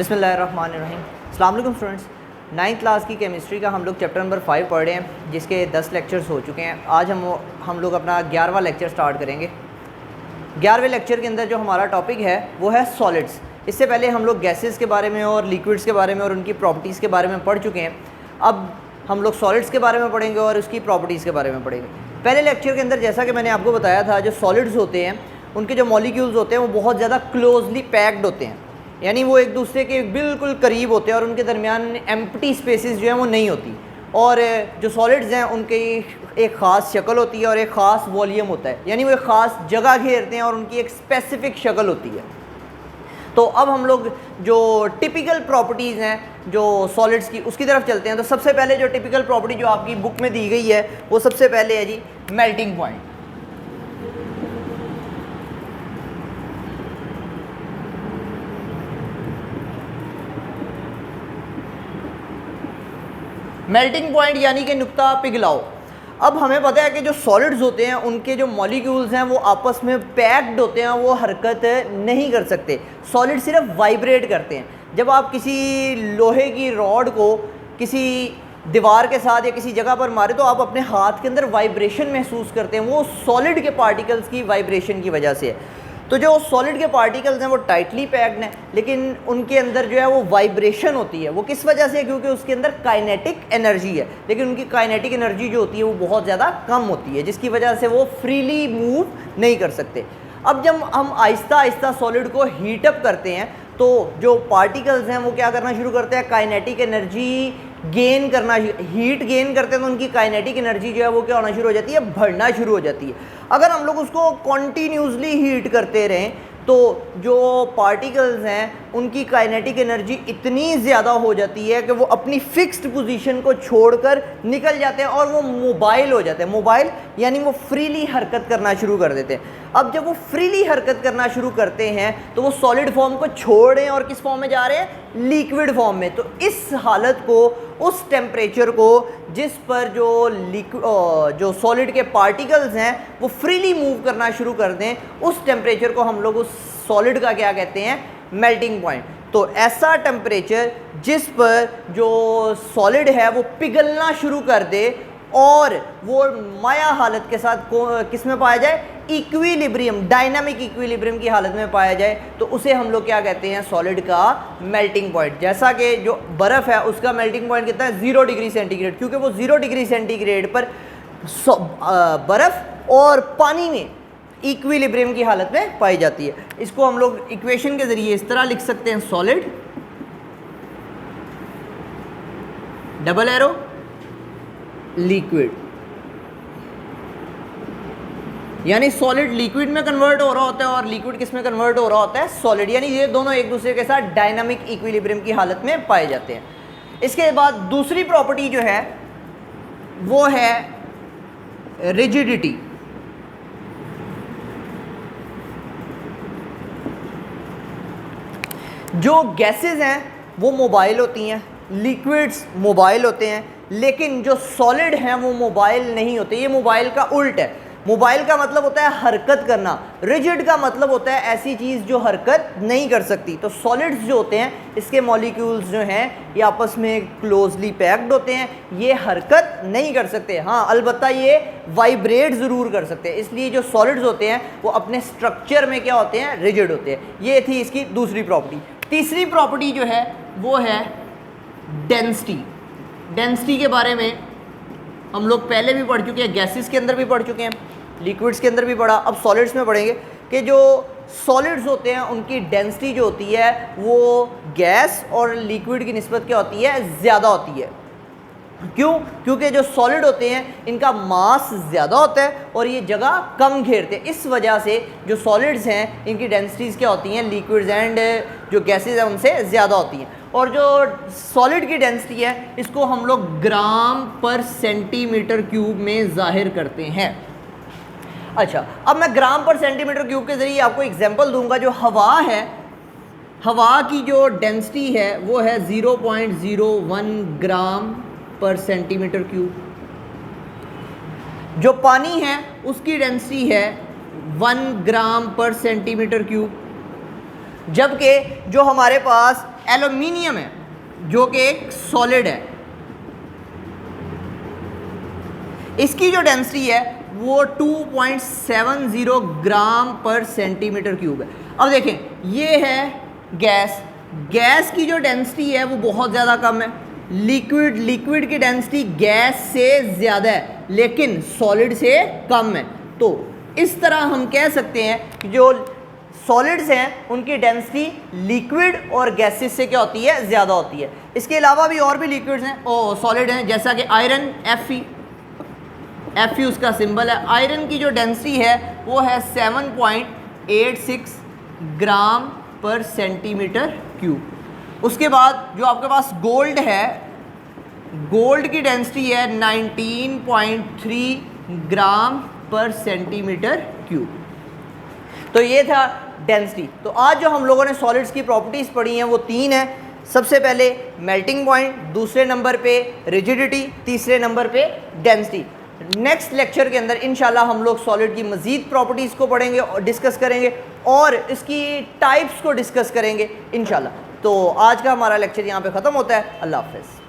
बिस्मिल्लाहिर्रहमानिर्रहीम। अस्सलाम वालेकुम स्टूडेंट्स, 9th क्लास की केमिस्ट्री का हम लोग चैप्टर नंबर 5 पढ़ रहे हैं, जिसके 10 लेक्चर्स हो चुके हैं। आज हम लोग अपना 11वां लेक्चर स्टार्ट करेंगे। 11वें लेक्चर के अंदर जो हमारा टॉपिक है वो है सॉलिड्स। इससे पहले हम लोग गैसेस के बारे में और लिक्विड्स के बारे में और उनकी प्रॉपर्टीज़ के बारे में पढ़ चुके हैं। अब हम लोग सॉलिड्स के बारे में पढ़ेंगे और उसकी प्रॉपर्टीज़ के बारे में पढ़ेंगे। पहले लेक्चर के अंदर जैसा कि मैंने आपको बताया था, जो सॉलिड्स होते हैं उनके जो मॉलिक्यूल्स होते हैं वो बहुत ज़्यादा क्लोजली पैक्ड होते हैं, यानी वो एक दूसरे के बिल्कुल करीब होते हैं और उनके दरमियान एम्प्टी स्पेसेस जो हैं वो नहीं होती। और जो सॉलिड्स हैं उनकी एक ख़ास शक्ल होती है और एक ख़ास वॉल्यूम होता है, यानी वो एक ख़ास जगह घेरते हैं और उनकी एक स्पेसिफ़िक शक्ल होती है। तो अब हम लोग जो टिपिकल प्रॉपर्टीज़ हैं जो सॉलिड्स की, उसकी तरफ चलते हैं। तो सबसे पहले जो टिपिकल प्रॉपर्टी जो आपकी बुक में दी गई है वो सबसे पहले है जी मेल्टिंग पॉइंट। मेल्टिंग पॉइंट यानी कि नुक्ता पिघलाव। अब हमें पता है कि जो सॉलिड्स होते हैं उनके जो मॉलिक्यूल्स हैं वो आपस में पैक्ड होते हैं, वो हरकत नहीं कर सकते। सॉलिड सिर्फ वाइब्रेट करते हैं। जब आप किसी लोहे की रॉड को किसी दीवार के साथ या किसी जगह पर मारे तो आप अपने हाथ के अंदर वाइब्रेशन महसूस करते हैं, वो सॉलिड के पार्टिकल्स की वाइब्रेशन की वजह से है। तो जो सॉलिड के पार्टिकल्स हैं वो टाइटली पैक्ड हैं, लेकिन उनके अंदर जो है वो वाइब्रेशन होती है। वो किस वजह से? क्योंकि उसके अंदर काइनेटिक एनर्जी है, लेकिन उनकी काइनेटिक एनर्जी जो होती है वो बहुत ज़्यादा कम होती है, जिसकी वजह से वो फ्रीली मूव नहीं कर सकते। अब जब हम आहिस्ता आहिस्ता सॉलिड को हीटअप करते हैं तो जो पार्टिकल्स हैं वो क्या करना शुरू करते हैं? काइनेटिक एनर्जी गेन करना, हीट गेन करते हैं तो उनकी काइनेटिक एनर्जी जो है वो क्या होना शुरू हो जाती है? बढ़ना शुरू हो जाती है। अगर हम लोग उसको कॉन्टीन्यूसली हीट करते रहें तो जो पार्टिकल्स हैं उनकी काइनेटिक एनर्जी इतनी ज़्यादा हो जाती है कि वो अपनी फिक्स्ड पोजीशन को छोड़कर निकल जाते हैं और वो मोबाइल हो जाते हैं। मोबाइल यानी वो फ्रीली हरकत करना शुरू कर देते हैं। अब जब वो फ्रीली हरकत करना शुरू करते हैं तो वो सॉलिड फॉर्म को छोड़ रहे हैं और किस फॉर्म में जा रहे हैं? लिक्विड फॉर्म में। तो इस हालत को, उस टेम्परेचर को जिस पर जो सॉलिड के पार्टिकल्स हैं वो फ्रीली मूव करना शुरू कर दें, उस टेम्परेचर को हम लोग उस सॉलिड का क्या कहते हैं? Melting point. तो ऐसा टेम्परेचर जिस पर जो सॉलिड है वो पिघलना शुरू कर दे और वो माया हालत के साथ किस में पाया जाए? इक्विलिब्रियम, डायनामिक इक्विलिब्रियम की हालत में पाया जाए, तो उसे हम लोग क्या कहते हैं? सॉलिड का मेल्टिंग पॉइंट। जैसा कि जो बर्फ़ है उसका मेल्टिंग पॉइंट कितना है? 0 डिग्री सेंटीग्रेड, क्योंकि वो 0 डिग्री सेंटीग्रेड पर बर्फ़ और पानी में इक्विलिब्रियम की हालत में पाई जाती है। इसको हम लोग इक्वेशन के ज़रिए इस तरह लिख सकते हैं, सॉलिड डबल एरो लिक्विड, यानी सॉलिड लिक्विड में कन्वर्ट हो रहा होता है और लिक्विड किस में कन्वर्ट हो रहा होता है? सॉलिड। यानी ये दोनों एक दूसरे के साथ डायनामिक इक्विलिब्रियम की हालत में पाए जाते हैं। इसके बाद दूसरी प्रॉपर्टी जो है वो है रिजिडिटी। जो गैसेस हैं वो मोबाइल होती हैं, लिक्विड्स मोबाइल होते हैं, लेकिन जो सॉलिड हैं वो मोबाइल नहीं होते। ये मोबाइल का उल्ट है। मोबाइल का मतलब होता है हरकत करना, रिजिड का मतलब होता है ऐसी चीज़ जो हरकत नहीं कर सकती। तो सॉलिड्स जो होते हैं इसके मॉलिक्यूल्स जो हैं ये आपस में क्लोजली पैक्ड होते हैं, ये हरकत नहीं कर सकते। हाँ, अलबत्ता ये वाइब्रेट ज़रूर कर सकते हैं। इसलिए जो सॉलिड्स होते हैं वो अपने स्ट्रक्चर में क्या होते हैं? रिजिड होते हैं। ये थी इसकी दूसरी प्रॉपर्टी। तीसरी प्रॉपर्टी जो है वो है डेंसिटी। डेंसिटी के बारे में हम लोग पहले भी पढ़ चुके हैं, गैसेस के अंदर भी पढ़ चुके हैं, लिक्विड्स के अंदर भी पढ़ा, अब सॉलिड्स में पढ़ेंगे कि जो सॉलिड्स होते हैं उनकी डेंसिटी जो होती है वो गैस और लिक्विड की निस्बत क्या होती है? ज़्यादा होती है। क्यों? क्योंकि जो सॉलिड होते हैं इनका मास ज़्यादा होता है और ये जगह कम घेरते हैं। इस वजह से जो सॉलिड्स हैं इनकी डेंसिटीज़ क्या होती हैं? लिक्विड्स एंड जो गैसेस हैं उनसे ज़्यादा होती हैं। और जो सॉलिड की डेंसिटी है इसको हम लोग ग्राम पर सेंटीमीटर क्यूब में जाहिर करते हैं। अच्छा, अब मैं ग्राम पर सेंटीमीटर क्यूब के ज़रिए आपको एग्जांपल दूंगा। जो हवा है, हवा की जो डेंसिटी है वो है 0.01 ग्राम पर सेंटीमीटर क्यूब। जो पानी है उसकी डेंसिटी है 1 ग्राम पर सेंटीमीटर क्यूब। जबकि जो हमारे पास एल्यूमिनियम है जो कि एक सॉलिड है, इसकी जो डेंसिटी है वो 2.70 ग्राम पर सेंटीमीटर क्यूब है। अब देखें, ये है गैस, गैस की जो डेंसिटी है वो बहुत ज़्यादा कम है, लिक्विड की डेंसिटी गैस से ज़्यादा है लेकिन सॉलिड से कम है। तो इस तरह हम कह सकते हैं कि जो सॉलिड्स हैं उनकी डेंसिटी लिक्विड और गैसेस से क्या होती है, ज़्यादा होती है। इसके अलावा भी और भी लिक्विड्स हैं और सॉलिड हैं, जैसा कि आयरन, Fe उसका सिंबल है। आयरन की जो डेंसिटी है वो है 7.86 ग्राम पर सेंटीमीटर क्यूब। उसके बाद जो आपके पास गोल्ड है, गोल्ड की डेंसिटी है 19.3 ग्राम पर सेंटीमीटर क्यूब। तो ये था डेंसिटी। तो आज जो हम लोगों ने सॉलिड्स की प्रॉपर्टीज़ पढ़ी हैं वो 3 है। सबसे पहले मेल्टिंग पॉइंट, दूसरे नंबर पे रिजिडिटी, तीसरे नंबर पे डेंसिटी। नेक्स्ट लेक्चर के अंदर इंशाल्लाह हम लोग सॉलिड की मज़ीद प्रॉपर्टीज़ को पढ़ेंगे और डिस्कस करेंगे और इसकी टाइप्स को डिस्कस करेंगे इंशाल्लाह। तो आज का हमारा लेक्चर यहाँ पे ख़त्म होता है। अल्लाह हाफ़िज़।